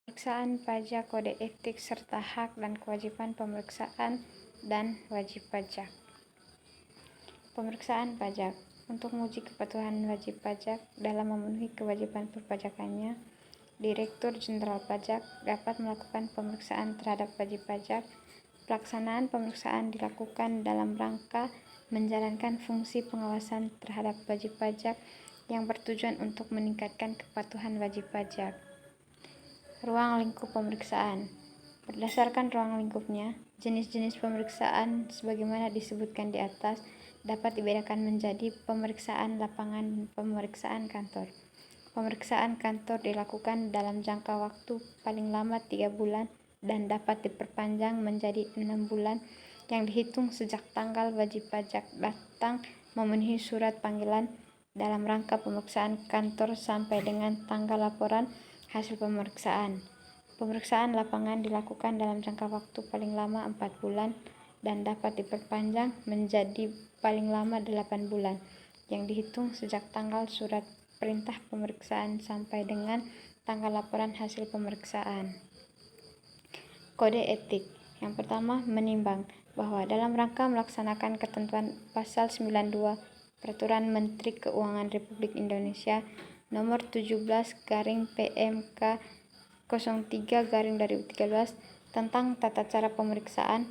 Pemeriksaan pajak, kode etik, serta hak dan kewajiban pemeriksaan dan wajib pajak. Pemeriksaan pajak. Untuk menguji kepatuhan wajib pajak dalam memenuhi kewajiban perpajakannya, Direktur Jenderal Pajak dapat melakukan pemeriksaan terhadap wajib pajak. Pelaksanaan pemeriksaan dilakukan dalam rangka menjalankan fungsi pengawasan terhadap wajib pajak yang bertujuan untuk meningkatkan kepatuhan wajib pajak. Ruang lingkup pemeriksaan. Berdasarkan ruang lingkupnya, jenis-jenis pemeriksaan sebagaimana disebutkan di atas dapat dibedakan menjadi pemeriksaan lapangan dan pemeriksaan kantor. Pemeriksaan kantor dilakukan dalam jangka waktu paling lama 3 bulan dan dapat diperpanjang menjadi 6 bulan yang dihitung sejak tanggal wajib pajak datang memenuhi surat panggilan dalam rangka pemeriksaan kantor sampai dengan tanggal laporan hasil pemeriksaan. Pemeriksaan lapangan dilakukan dalam jangka waktu paling lama 4 bulan dan dapat diperpanjang menjadi paling lama 8 bulan yang dihitung sejak tanggal surat perintah pemeriksaan sampai dengan tanggal laporan hasil pemeriksaan. Kode etik. Yang pertama, menimbang bahwa dalam rangka melaksanakan ketentuan pasal 92 Peraturan Menteri Keuangan Republik Indonesia Nomor 17/PMK 03/2013 tentang tata cara pemeriksaan,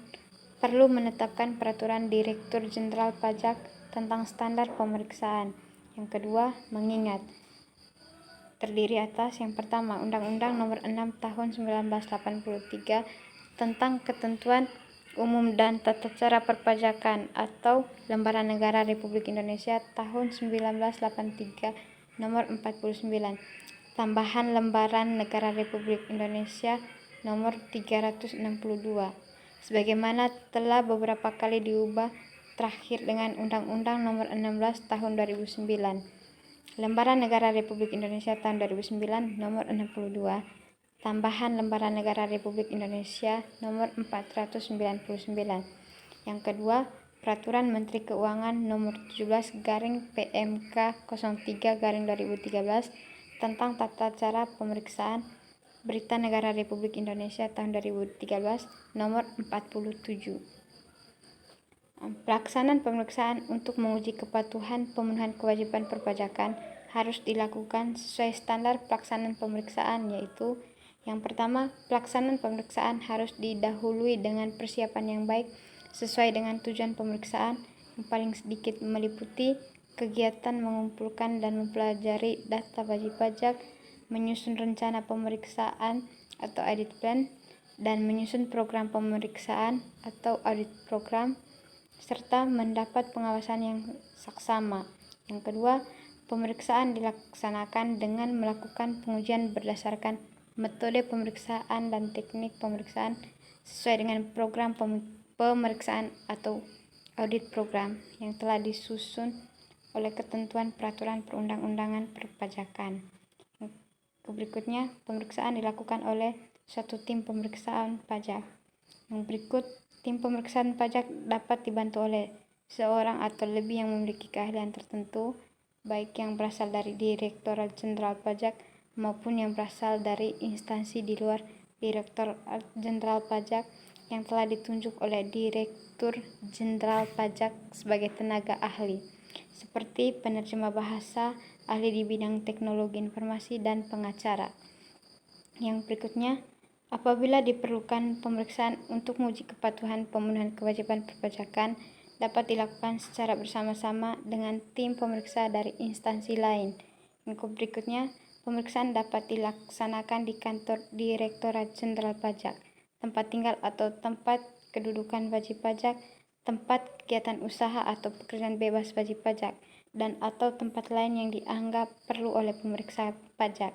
perlu menetapkan peraturan Direktur Jenderal Pajak tentang standar pemeriksaan. Yang kedua, mengingat terdiri atas yang pertama, Undang-Undang Nomor 6 Tahun 1983 tentang Ketentuan Umum dan Tata Cara Perpajakan atau Lembaran Negara Republik Indonesia Tahun 1983 Nomor 49, tambahan Lembaran Negara Republik Indonesia Nomor 362, sebagaimana telah beberapa kali diubah, terakhir dengan Undang-Undang Nomor 16 Tahun 2009, Lembaran Negara Republik Indonesia Tahun 2009 Nomor 62, tambahan Lembaran Negara Republik Indonesia Nomor 499. Yang kedua, Peraturan Menteri Keuangan Nomor 17/PMK 03/2013 tentang tata cara pemeriksaan Berita Negara Republik Indonesia tahun 2013 Nomor 47. Pelaksanaan pemeriksaan untuk menguji kepatuhan pemenuhan kewajiban perpajakan harus dilakukan sesuai standar pelaksanaan pemeriksaan, yaitu yang pertama, pelaksanaan pemeriksaan harus didahului dengan persiapan yang baik sesuai dengan tujuan pemeriksaan yang paling sedikit meliputi kegiatan mengumpulkan dan mempelajari data wajib pajak, menyusun rencana pemeriksaan atau audit plan, dan menyusun program pemeriksaan atau audit program, serta mendapat pengawasan yang saksama. Yang kedua, pemeriksaan dilaksanakan dengan melakukan pengujian berdasarkan metode pemeriksaan dan teknik pemeriksaan sesuai dengan program pemeriksaan atau audit program yang telah disusun oleh ketentuan peraturan perundang-undangan perpajakan. Berikutnya, pemeriksaan dilakukan oleh suatu tim pemeriksaan pajak. Yang berikut, tim pemeriksaan pajak dapat dibantu oleh seorang atau lebih yang memiliki keahlian tertentu, baik yang berasal dari Direktorat Jenderal Pajak maupun yang berasal dari instansi di luar Direktorat Jenderal Pajak yang telah ditunjuk oleh Direktur Jenderal Pajak sebagai tenaga ahli, seperti penerjemah bahasa, ahli di bidang teknologi informasi, dan pengacara. Yang berikutnya, apabila diperlukan pemeriksaan untuk menguji kepatuhan pemenuhan kewajiban perpajakan dapat dilakukan secara bersama-sama dengan tim pemeriksa dari instansi lain. Yang berikutnya, pemeriksaan dapat dilaksanakan di kantor Direktorat Jenderal Pajak, tempat tinggal atau tempat kedudukan wajib pajak, tempat kegiatan usaha atau pekerjaan bebas wajib pajak, dan atau tempat lain yang dianggap perlu oleh pemeriksa pajak.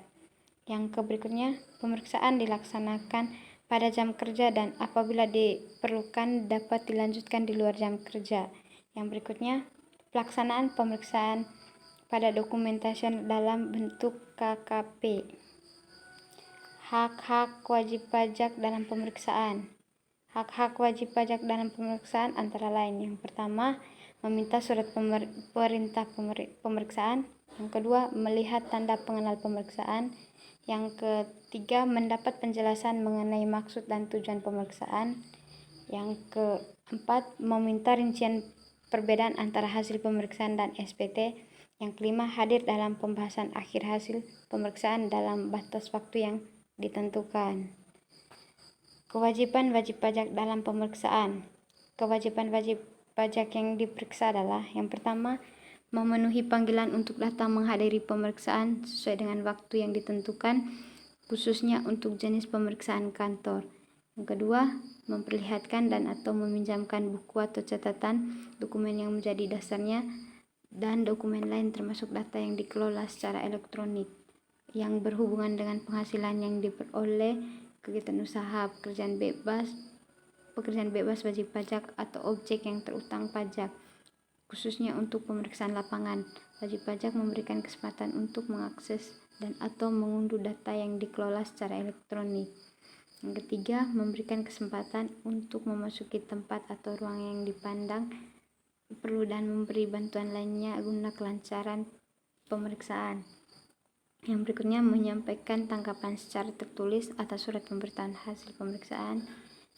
Yang berikutnya, pemeriksaan dilaksanakan pada jam kerja dan apabila diperlukan dapat dilanjutkan di luar jam kerja. Yang berikutnya, pelaksanaan pemeriksaan pada dokumentasi dalam bentuk KKP. Hak-hak wajib pajak dalam pemeriksaan. Hak-hak wajib pajak dalam pemeriksaan antara lain: yang pertama, meminta surat perintah pemeriksaan. Yang kedua, melihat tanda pengenal pemeriksaan. Yang ketiga, mendapat penjelasan mengenai maksud dan tujuan pemeriksaan. Yang keempat, meminta rincian perbedaan antara hasil pemeriksaan dan SPT. Yang kelima, hadir dalam pembahasan akhir hasil pemeriksaan dalam batas waktu yang ditentukan. Kewajiban wajib pajak dalam pemeriksaan. Kewajiban wajib pajak yang diperiksa adalah yang pertama, memenuhi panggilan untuk datang menghadiri pemeriksaan sesuai dengan waktu yang ditentukan, khususnya untuk jenis pemeriksaan kantor. Yang kedua, memperlihatkan dan atau meminjamkan buku atau catatan, dokumen yang menjadi dasarnya, dan dokumen lain termasuk data yang dikelola secara elektronik yang berhubungan dengan penghasilan yang diperoleh, kegiatan usaha, pekerjaan bebas wajib pajak atau objek yang terutang pajak, khususnya untuk pemeriksaan lapangan. Wajib pajak memberikan kesempatan untuk mengakses dan atau mengunduh data yang dikelola secara elektronik. Yang ketiga, memberikan kesempatan untuk memasuki tempat atau ruang yang dipandang perlu dan memberi bantuan lainnya guna kelancaran pemeriksaan. Yang berikutnya, menyampaikan tanggapan secara tertulis atas surat pemberitahuan hasil pemeriksaan.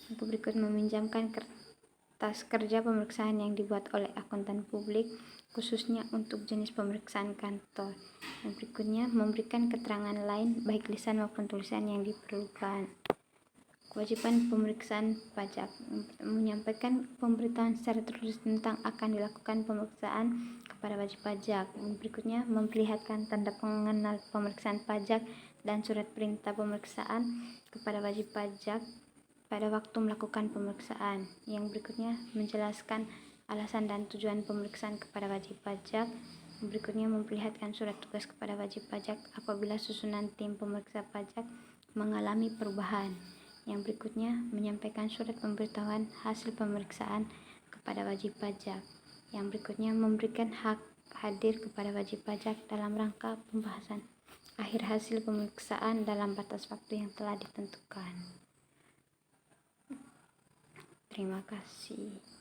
Yang berikut, meminjamkan kertas kerja pemeriksaan yang dibuat oleh akuntan publik, khususnya untuk jenis pemeriksaan kantor. Yang berikutnya, memberikan keterangan lain baik lisan maupun tulisan yang diperlukan. Kewajiban pemeriksaan pajak, menyampaikan pemberitahuan secara tertulis tentang akan dilakukan pemeriksaan kepada wajib pajak. Yang berikutnya, memperlihatkan tanda pengenal pemeriksaan pajak dan surat perintah pemeriksaan kepada wajib pajak pada waktu melakukan pemeriksaan. Yang berikutnya, menjelaskan alasan dan tujuan pemeriksaan kepada wajib pajak. Yang berikutnya, memperlihatkan surat tugas kepada wajib pajak apabila susunan tim pemeriksa pajak mengalami perubahan. Yang berikutnya, menyampaikan surat pemberitahuan hasil pemeriksaan kepada wajib pajak. Yang berikutnya, memberikan hak hadir kepada wajib pajak dalam rangka pembahasan akhir hasil pemeriksaan dalam batas waktu yang telah ditentukan. Terima kasih.